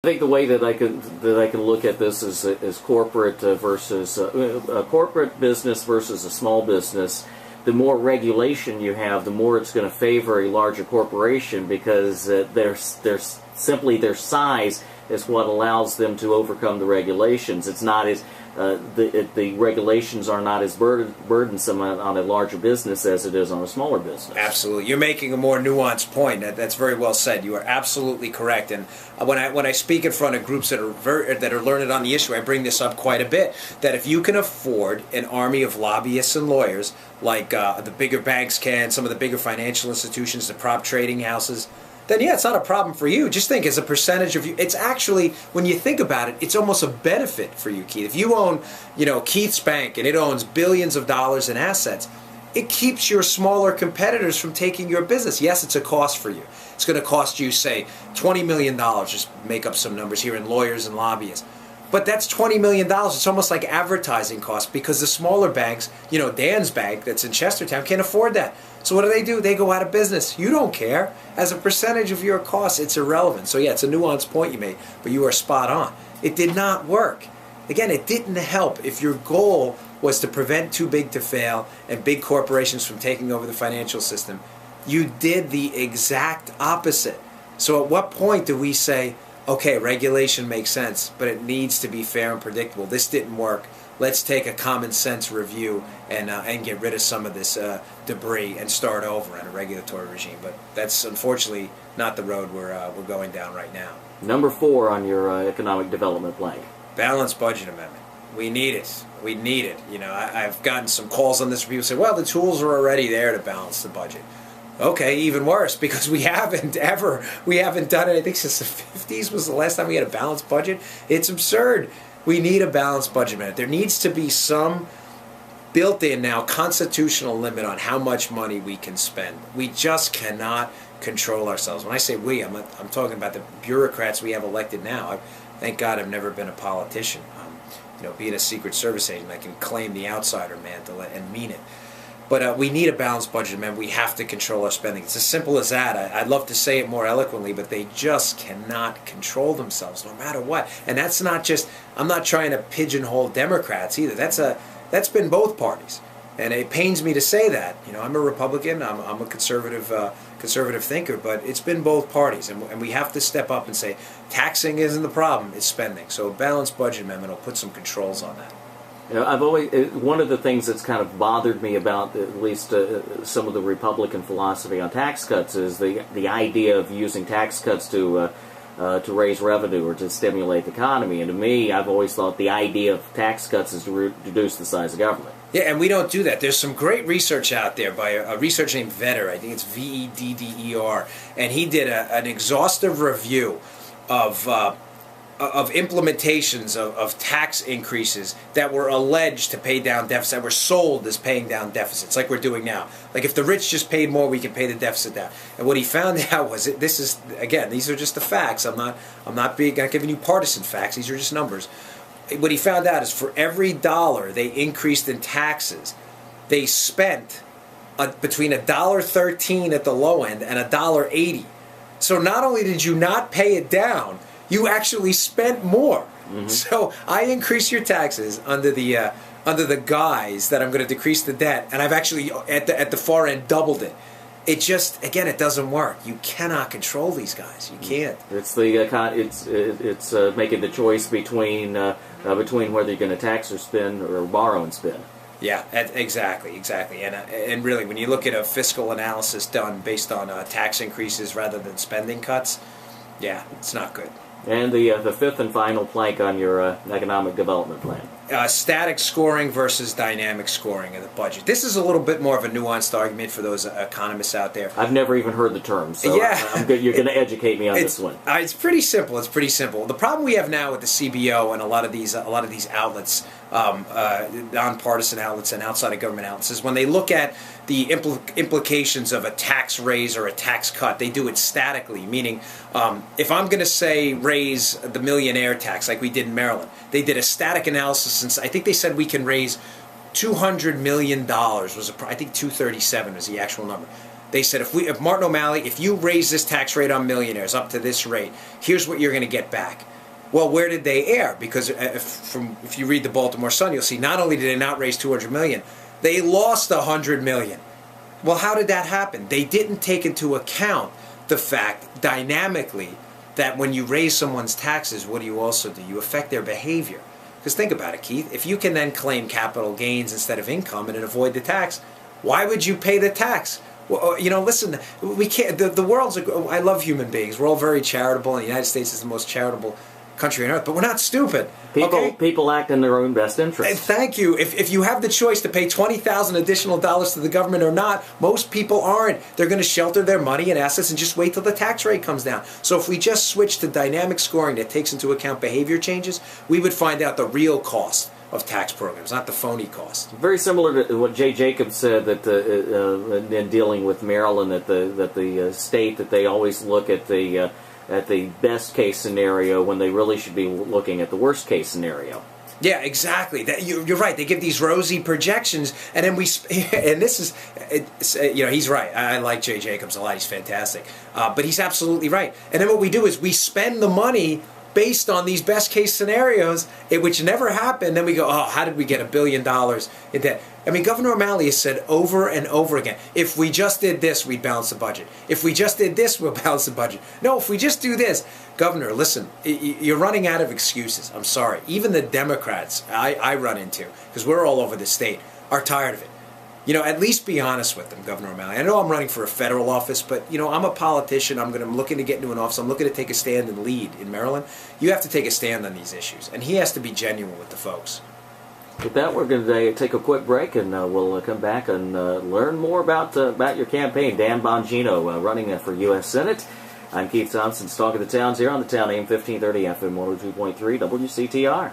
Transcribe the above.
I think the way that I can look at this is corporate versus a corporate business versus a small business. The more regulation you have, the more it's going to favor a larger corporation because simply their size is what allows them to overcome the regulations. It's not as the regulations are not as burdensome on a larger business as it is on a smaller business. Absolutely, you're making a more nuanced point. That's very well said. You are absolutely correct. And when I speak in front of groups that are learned on the issue, I bring this up quite a bit. That if you can afford an army of lobbyists and lawyers, like the bigger banks can, some of the bigger financial institutions, the prop trading houses, then yeah, it's not a problem for you. Just think as a percentage of you, it's actually, when you think about it, it's almost a benefit for you, Keith. If you own, Keith's bank and it owns billions of dollars in assets, it keeps your smaller competitors from taking your business. Yes, it's a cost for you. It's going to cost you, say, $20 million, just make up some numbers here, in lawyers and lobbyists. But that's $20 million. It's almost like advertising costs because the smaller banks, Dan's bank that's in Chestertown, can't afford that. So what do? They go out of business. You don't care. As a percentage of your costs, it's irrelevant. So yeah, it's a nuanced point you made, but you are spot on. It did not work. Again, it didn't help. If your goal was to prevent too big to fail and big corporations from taking over the financial system, you did the exact opposite. So at what point do we say, okay, regulation makes sense, but it needs to be fair and predictable. This didn't work. Let's take a common sense review and get rid of some of this debris and start over in a regulatory regime. But that's unfortunately not the road we're going down right now. Number 4 on your economic development plank. Balanced budget amendment. We need it. We need it. I've gotten some calls on this where people say, well, the tools are already there to balance the budget. Okay, even worse, because we haven't done it, I think since the 50s was the last time we had a balanced budget. It's absurd. We need a balanced budget amendment. There needs to be some built-in now constitutional limit on how much money we can spend. We just cannot control ourselves. When I say we, I'm talking about the bureaucrats we have elected now. Thank God I've never been a politician. Being a Secret Service agent, I can claim the outsider mantle and mean it. But we need a balanced budget amendment. We have to control our spending. It's as simple as that. I'd love to say it more eloquently, but they just cannot control themselves no matter what. And that's not just, I'm not trying to pigeonhole Democrats either. That's been both parties. And it pains me to say that. I'm a Republican. I'm a conservative thinker, but it's been both parties. And we have to step up and say, taxing isn't the problem, it's spending. So a balanced budget amendment will put some controls on that. I've always one of the things that's kind of bothered me about at least some of the Republican philosophy on tax cuts is the idea of using tax cuts to raise revenue or to stimulate the economy. And to me, I've always thought the idea of tax cuts is to reduce the size of government. Yeah, and we don't do that. There's some great research out there by a researcher named Vedder. I think it's Vedder, and he did an exhaustive review of implementations of tax increases that were alleged to pay down deficits, that were sold as paying down deficits, like we're doing now. Like if the rich just paid more, we can pay the deficit down. And what he found out was these are just the facts. I'm not giving you partisan facts. These are just numbers. What he found out is for every dollar they increased in taxes, they spent between $1.13 at the low end and $1.80. So not only did you not pay it down, you actually spent more. Mm-hmm. So I increase your taxes under the guise that I'm going to decrease the debt, and I've actually at the far end doubled it. It just, again, it doesn't work. You cannot control these guys. You can't. It's making the choice between whether you're going to tax or spend or borrow and spend. Yeah, exactly. And really, when you look at a fiscal analysis done based on tax increases rather than spending cuts, yeah, it's not good. And the fifth and final plank on your economic development plan. Static scoring versus dynamic scoring of the budget. This is a little bit more of a nuanced argument for those economists out there. I've never even heard the term, so yeah. You're going to educate me on this one. It's pretty simple. The problem we have now with the CBO and a lot of these outlets, nonpartisan outlets and outside of government outlets, is when they look at the implications of a tax raise or a tax cut, they do it statically, meaning if I'm going to say raise the millionaire tax like we did in Maryland, they did a static analysis since I think they said we can raise $200 million, I think 237 was the actual number. They said, if Martin O'Malley, if you raise this tax rate on millionaires up to this rate, here's what you're going to get back. Well, where did they err? Because if you read the Baltimore Sun, you'll see not only did they not raise $200 million, they lost $100 million. Well, how did that happen? They didn't take into account the fact dynamically that when you raise someone's taxes, what do you also do? You affect their behavior. Because think about it, Keith. If you can then claim capital gains instead of income and avoid the tax, why would you pay the tax? Well, listen, we can't. The world's. I love human beings. We're all very charitable, and the United States is the most charitable country on earth. But we're not stupid. People act in their own best interest. And thank you. If you have the choice to pay $20,000 additional dollars to the government or not, most people aren't. They're going to shelter their money and assets and just wait till the tax rate comes down. So if we just switch to dynamic scoring that takes into account behavior changes, we would find out the real cost of tax programs, not the phony cost. Very similar to what Jay Jacobs said that in dealing with Maryland, that the state that they always look at the best case scenario when they really should be looking at the worst case scenario. Yeah, exactly. You're right. They give these rosy projections, and then he's right. I like Jay Jacobs a lot. He's fantastic, but he's absolutely right. And then what we do is we spend the money based on these best case scenarios, which never happened. Then we go, oh, how did we get $1 billion in debt? I mean, Governor O'Malley has said over and over again, if we just did this, we'd balance the budget. If we just did this, we'll balance the budget. No, if we just do this. Governor, listen, you're running out of excuses. I'm sorry. Even the Democrats I run into, because we're all over the state, are tired of it. At least be honest with them, Governor O'Malley. I know I'm running for a federal office, but, I'm a politician. I'm looking to get into an office. I'm looking to take a stand and lead in Maryland. You have to take a stand on these issues, and he has to be genuine with the folks. With that, we're going to take a quick break, and we'll come back and learn more about your campaign. Dan Bongino running for U.S. Senate. I'm Keith Thompson, Talk of the Towns here on the Town AM 1530 FM 102.3 WCTR.